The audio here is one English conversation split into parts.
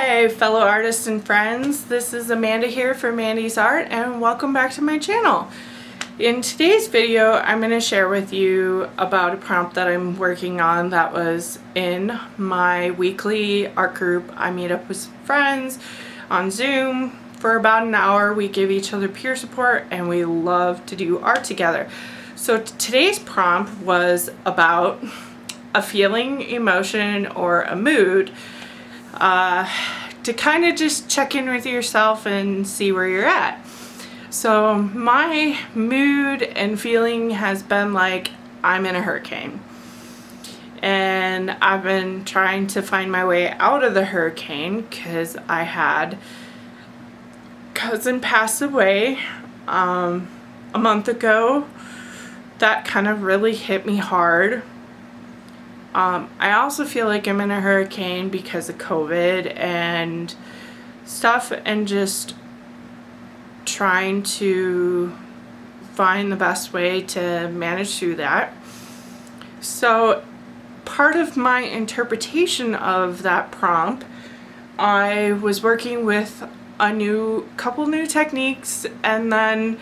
Hi fellow artists and friends, this is Amanda here for Mandy's Art and welcome back to my channel. In today's video I'm going to share with you about a prompt that I'm working on that was in my weekly art group. I meet up with friends on Zoom for about an hour. We give each other peer support and we love to do art together. So today's prompt was about a feeling, emotion, or a mood to kind of just check in with yourself and see where you're at. So my mood and feeling has been like I'm in a hurricane. And I've been trying to find my way out of the hurricane because I had cousin pass away a month ago. That kind of really hit me hard. I also feel like I'm in a hurricane because of COVID and stuff, and just trying to find the best way to manage through that. So part of my interpretation of that prompt, I was working with a couple new techniques and then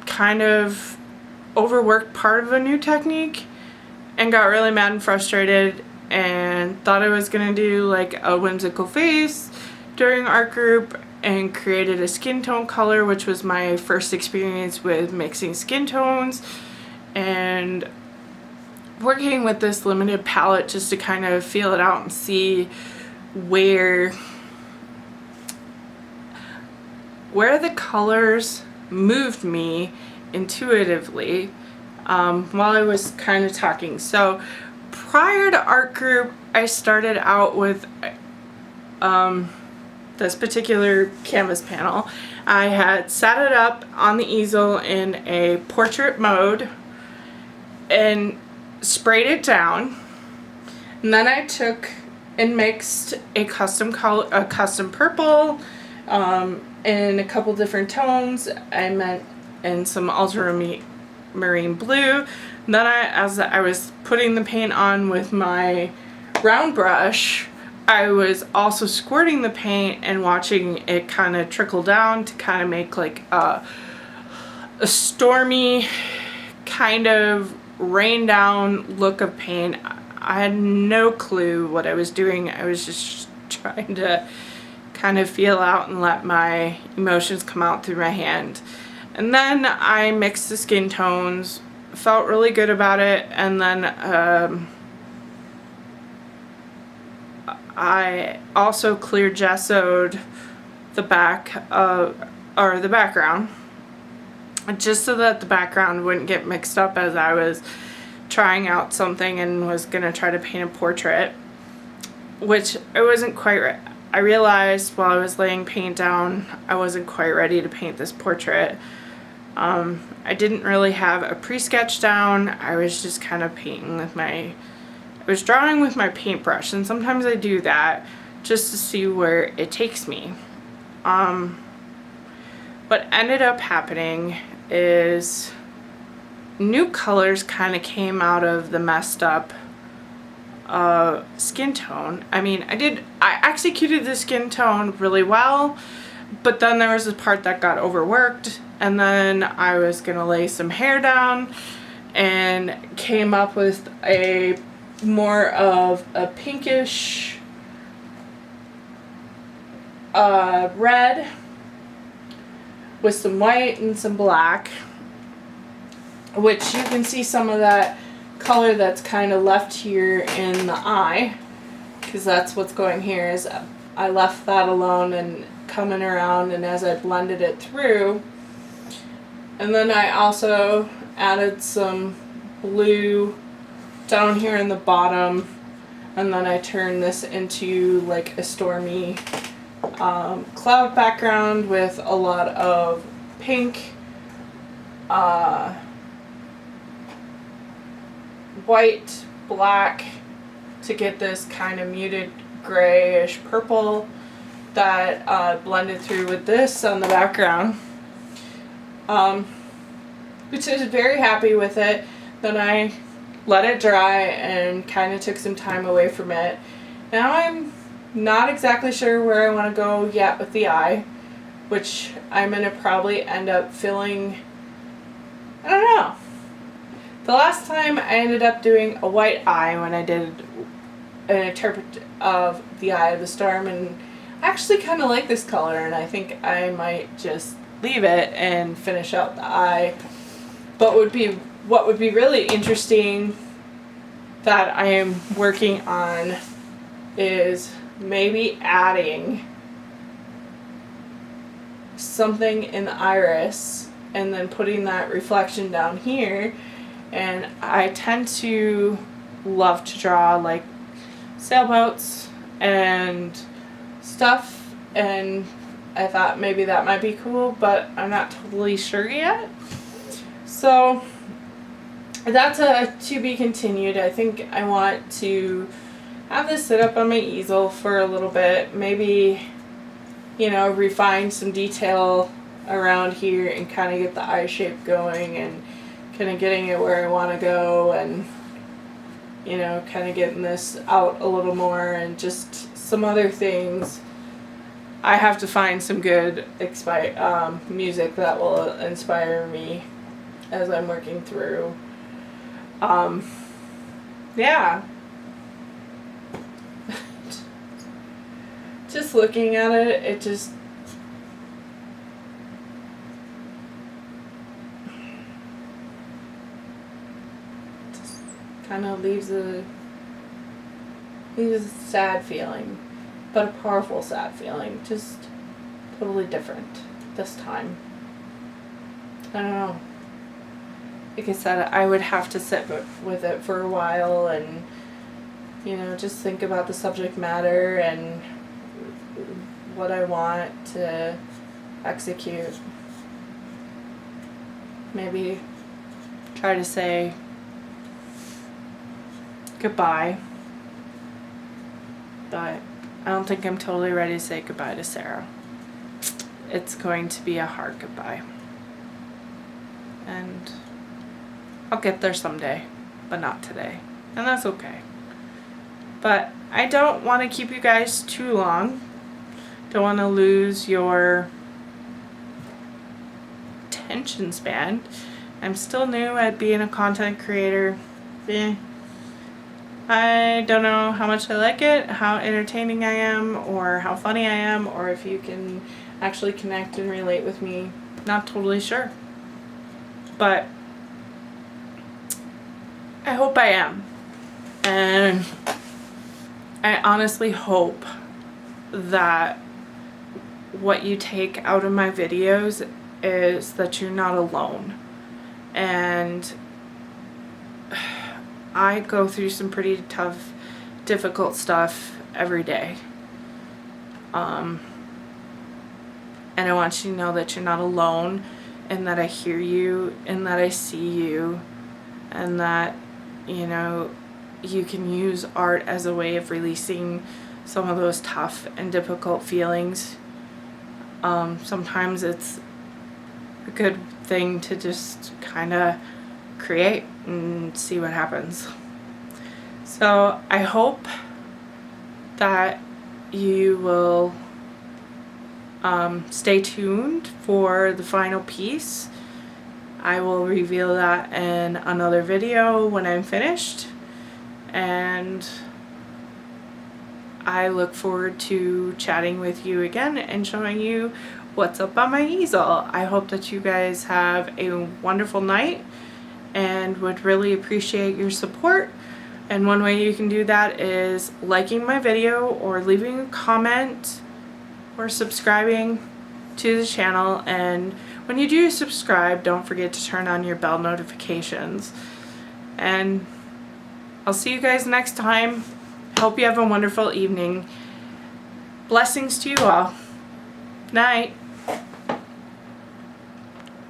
kind of overworked part of a new technique and got really mad and frustrated and thought I was gonna do like a whimsical face during art group and created a skin tone color, which was my first experience with mixing skin tones and working with this limited palette just to kind of feel it out and see where the colors moved me intuitively while I was kind of talking. So prior to art group, I started out with this particular canvas panel. I had set it up on the easel in a portrait mode and sprayed it down, and then I took and mixed a custom color, a custom purple in a couple different tones. I meant in some ultramarine blue. And then as I was putting the paint on with my round brush, I was also squirting the paint and watching it kind of trickle down to kind of make like a stormy kind of rain down look of paint. I had no clue what I was doing. I was just trying to kind of feel out and let my emotions come out through my hand. And then I mixed the skin tones, felt really good about it, and then I also clear gessoed the the background, just so that the background wouldn't get mixed up as I was trying out something and was gonna try to paint a portrait, which I wasn't quite right. I realized while I was laying paint down I wasn't quite ready to paint this portrait. I didn't really have a pre-sketch down. I was just kind of painting with I was drawing with my paintbrush, and sometimes I do that just to see where it takes me. What ended up happening is new colors kind of came out of the messed up skin tone. I mean, I executed the skin tone really well, but then there was a part that got overworked, and then I was gonna lay some hair down and came up with a more of a pinkish red with some white and some black, which you can see some of that color that's kind of left here in the eye, because that's what's going here. Is I left that alone and coming around, and as I blended it through, and then I also added some blue down here in the bottom, and then I turned this into like a stormy cloud background with a lot of pink, white, black to get this kind of muted grayish purple that blended through with this on the background, which I was very happy with it. Then I let it dry and kind of took some time away from it. Now I'm not exactly sure where I want to go yet with the eye, which I'm going to probably end up filling, I don't know. The last time I ended up doing a white eye when I did an interpret of the Eye of the Storm, and I actually kind of like this color, and I think I might just leave it and finish out the eye. But what would be really interesting that I am working on is maybe adding something in the iris and then putting that reflection down here. And I tend to love to draw like sailboats and stuff, and I thought maybe that might be cool, but I'm not totally sure yet. So that's a to be continued. I think I want to have this sit up on my easel for a little bit, maybe, you know, refine some detail around here and kind of get the eye shape going and kind of getting it where I want to go, and, you know, kind of getting this out a little more, and just some other things. I have to find some good music that will inspire me as I'm working through. Yeah. Just looking at it, it just kind of leaves a sad feeling, but a powerful sad feeling. Just totally different this time. I don't know. Like I said, I would have to sit with it for a while and, you know, just think about the subject matter and what I want to execute. Maybe try to say goodbye, but I don't think I'm totally ready to say goodbye to Sarah. It's going to be a hard goodbye, and I'll get there someday, but not today, and that's okay. But I don't want to keep you guys too long. Don't want to lose your attention span. I'm still new at being a content creator. I don't know how much I like it, how entertaining I am, or how funny I am, or if you can actually connect and relate with me. Not totally sure. But I hope I am. And I honestly hope that what you take out of my videos is that you're not alone. And I go through some pretty tough, difficult stuff every day. And I want you to know that you're not alone, and that I hear you, and that I see you, and that, you know, you can use art as a way of releasing some of those tough and difficult feelings. Sometimes it's a good thing to just kind of create and see what happens. So I hope that you will stay tuned for the final piece. I will reveal that in another video when I'm finished, and I look forward to chatting with you again and showing you what's up on my easel. I hope that you guys have a wonderful night and would really appreciate your support. And one way you can do that is liking my video, or leaving a comment, or subscribing to the channel. And when you do subscribe, don't forget to turn on your bell notifications. And I'll see you guys next time. Hope you have a wonderful evening. Blessings to you all. Night.